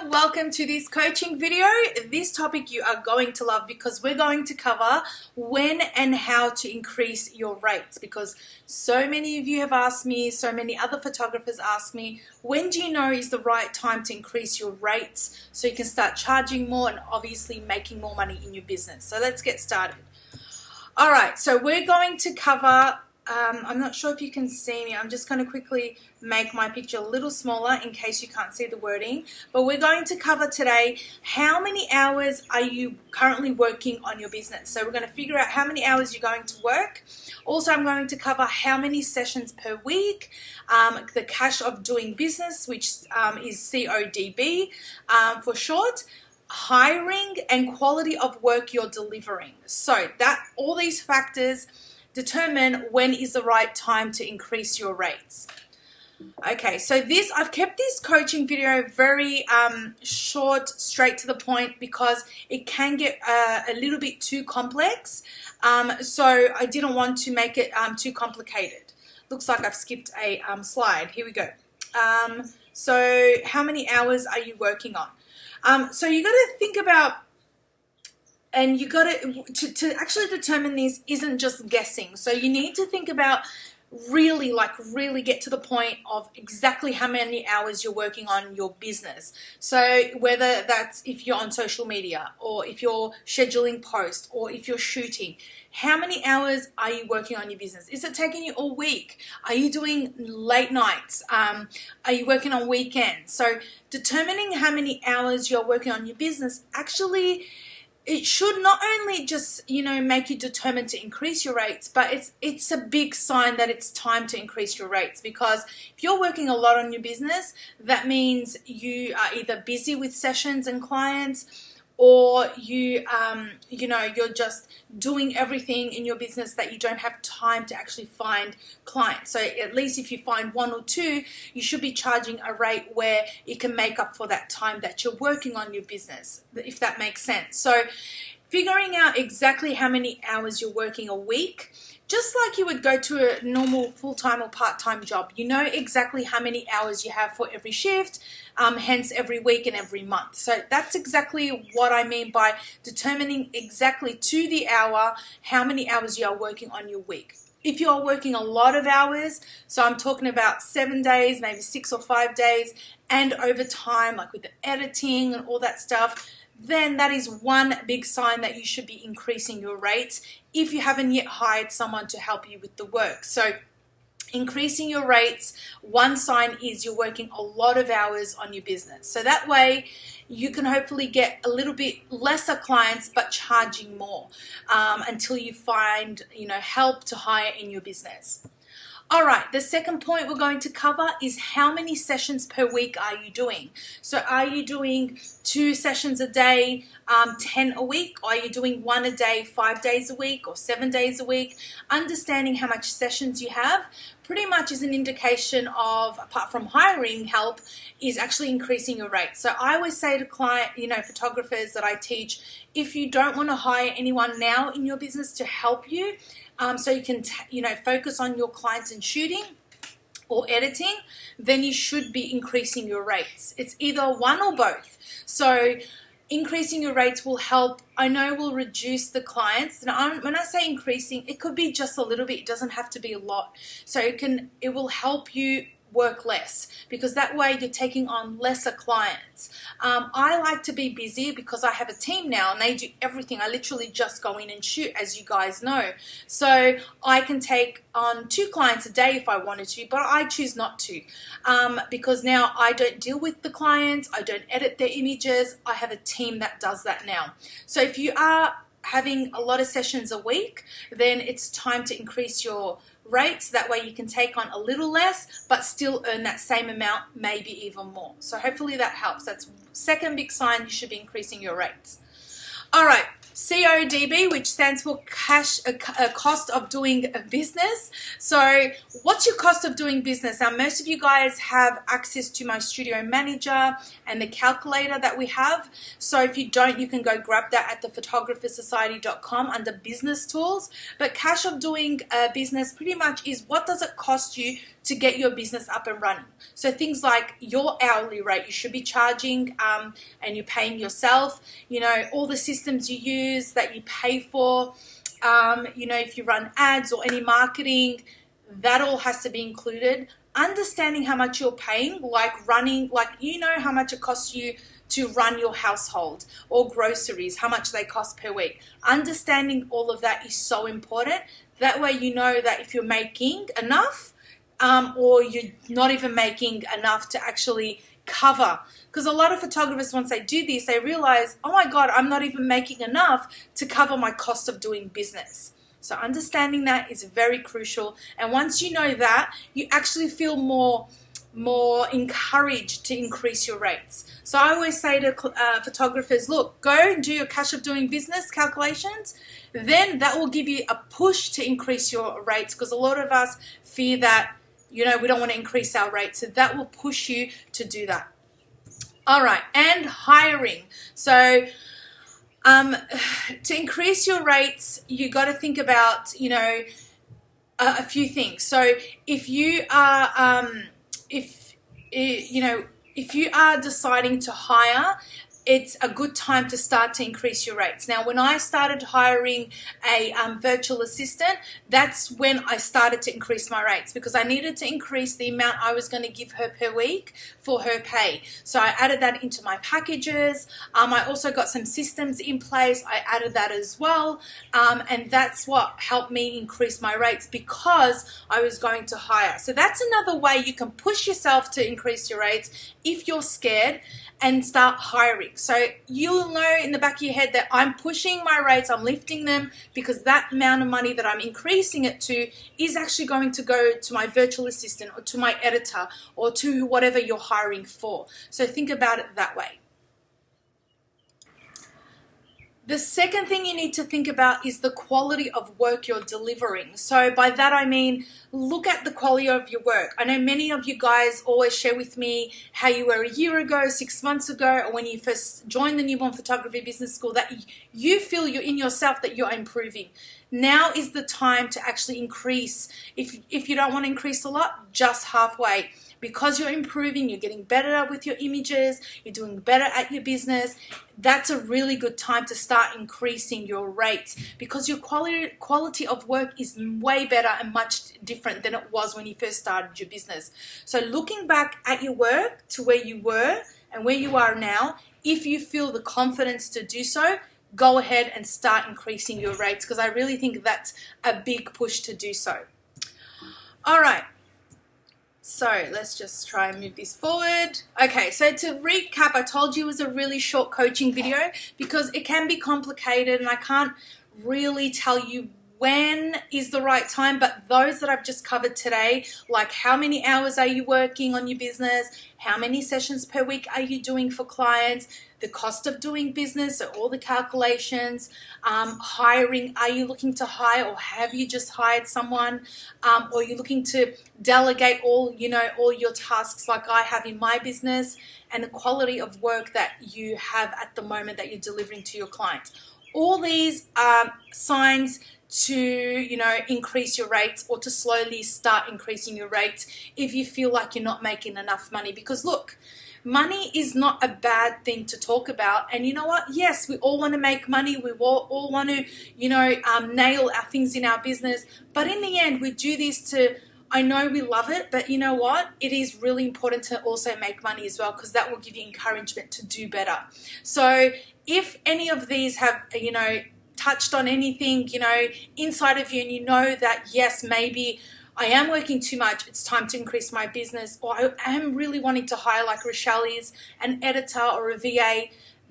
welcome to this coaching video. This topic you are going to love because we're going to cover when and how to increase your rates, because so many of you have asked me, so many other photographers ask me, when do you know is the right time to increase your rates so you can start charging more and obviously making more money in your business. So let's get started. All right, so we're going to cover I'm not sure if you can see me. I'm just going to quickly make my picture a little smaller in case you can't see the wording. But we're going to cover today how many hours are you currently working on your business. So we're going to figure out how many hours you're going to work. Also, I'm going to cover how many sessions per week, the cash of doing business, which is CODB for short, hiring, and quality of work you're delivering. So that all these factors determine when is the right time to increase your rates. Okay, so I've kept this coaching video very short, straight to the point, because it can get a little bit too complex. So I didn't want to make it too complicated. Looks like I've skipped a slide. Here we go. So how many hours are you working on? So you got to think about, and you got to actually determine this isn't just guessing. So you need to think about really get to the point of exactly how many hours you're working on your business. So whether that's if you're on social media, or if you're scheduling posts, or if you're shooting, how many hours are you working on your business? Is it taking you all week? Are you doing late nights? Are you working on weekends? So determining how many hours you're working on your business, actually, it should not only just, make you determined to increase your rates, but it's a big sign that it's time to increase your rates. Because if you're working a lot on your business, that means you are either busy with sessions and clients, or you're just doing everything in your business that you don't have time to actually find clients. So at least if you find one or two, you should be charging a rate where it can make up for that time that you're working on your business, if that makes sense. So figuring out exactly how many hours you're working a week, just like you would go to a normal full-time or part-time job. You know exactly how many hours you have for every shift, hence every week and every month. So that's exactly what I mean by determining exactly to the hour how many hours you are working on your week. If you are working a lot of hours, so I'm talking about 7 days, maybe 6 or 5 days, and overtime, like with the editing and all that stuff, then that is one big sign that you should be increasing your rates if you haven't yet hired someone to help you with the work. So increasing your rates, one sign is you're working a lot of hours on your business. So that way you can hopefully get a little bit lesser clients but charging more until you find help to hire in your business. All right, the second point we're going to cover is how many sessions per week are you doing? So are you doing 2 sessions a day, 10 a week? Or are you doing 1 a day, 5 days a week, or 7 days a week? Understanding how much sessions you have pretty much is an indication of, apart from hiring help, is actually increasing your rate. So I always say to photographers that I teach, if you don't want to hire anyone now in your business to help you, so you can focus on your clients and shooting or editing, then you should be increasing your rates. It's either one or both. So increasing your rates will help, will reduce the clients. And when I say increasing, it could be just a little bit. It doesn't have to be a lot. So it will help you work less, because that way you're taking on lesser clients. I like to be busy because I have a team now and they do everything. I literally just go in and shoot, as you guys know. So I can take on 2 clients a day if I wanted to, but I choose not to because now I don't deal with the clients. I don't edit their images. I have a team that does that now. So if you are having a lot of sessions a week, then it's time to increase your rates. That way you can take on a little less but still earn that same amount, maybe even more. So hopefully that helps. That's second big sign you should be increasing your rates. All right. CODB, which stands for cost of doing a business. So what's your cost of doing business? Now, most of you guys have access to my studio manager and the calculator that we have. So if you don't, you can go grab that at thephotographersociety.com under business tools. But cash of doing a business pretty much is what does it cost you to get your business up and running. So things like your hourly rate you should be charging, and you're paying yourself, all the systems you use that you pay for, if you run ads or any marketing, that all has to be included. Understanding how much you're paying, how much it costs you to run your household, or groceries, how much they cost per week. Understanding all of that is so important. That way you know that if you're making enough, or you're not even making enough to actually cover. Because a lot of photographers, once they do this, they realize, oh my God, I'm not even making enough to cover my cost of doing business. So understanding that is very crucial. And once you know that, you actually feel more encouraged to increase your rates. So I always say to photographers, look, go and do your cash of doing business calculations. Then that will give you a push to increase your rates, because a lot of us fear that, we don't want to increase our rates. So that will push you to do that. All right, and hiring. So to increase your rates, you got to think about, a few things. So if you are, if you are deciding to hire, it's a good time to start to increase your rates. Now, when I started hiring a virtual assistant, that's when I started to increase my rates, because I needed to increase the amount I was going to give her per week for her pay. So I added that into my packages. I also got some systems in place. I added that as well. And that's what helped me increase my rates, because I was going to hire. So that's another way you can push yourself to increase your rates if you're scared, and start hiring. So you'll know in the back of your head that I'm pushing my rates, I'm lifting them, because that amount of money that I'm increasing it to is actually going to go to my virtual assistant, or to my editor, or to whatever you're hiring for. So think about it that way. The second thing you need to think about is the quality of work you're delivering. So by that I mean, look at the quality of your work. I know many of you guys always share with me how you were a year ago, 6 months ago, or when you first joined the Newborn Photography Business School, that you feel you're in yourself that you're improving. Now is the time to actually increase. If you don't want to increase a lot, just halfway. Because you're improving, you're getting better with your images, you're doing better at your business, that's a really good time to start increasing your rates, because your quality of work is way better and much different than it was when you first started your business. So looking back at your work to where you were and where you are now, if you feel the confidence to do so, go ahead and start increasing your rates, because I really think that's a big push to do so. All right. So let's just try and move this forward. Okay, so to recap, I told you it was a really short coaching video, because it can be complicated and I can't really tell you when is the right time, but those that I've just covered today, like how many hours are you working on your business, how many sessions per week are you doing for clients, the cost of doing business, so all the calculations, hiring, are you looking to hire, or have you just hired someone, or you're looking to delegate all your tasks like I have in my business, and the quality of work that you have at the moment that you're delivering to your clients. All these are signs to increase your rates, or to slowly start increasing your rates if you feel like you're not making enough money. Because look, money is not a bad thing to talk about, and you know what, yes, we all want to make money, we all want to nail our things in our business, but in the end we do this to, I know we love it, but you know what, it is really important to also make money as well, because that will give you encouragement to do better. So if any of these have touched on anything inside of you, and you know that yes, maybe I am working too much, it's time to increase my business, or I am really wanting to hire, like Rochelle is, an editor or a VA,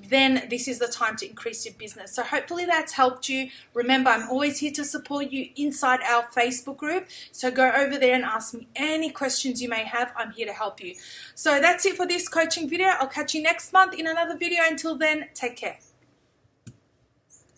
then this is the time to increase your business. So hopefully that's helped you. Remember, I'm always here to support you inside our Facebook group. So go over there and ask me any questions you may have. I'm here to help you. So that's it for this coaching video. I'll catch you next month in another video. Until then, take care.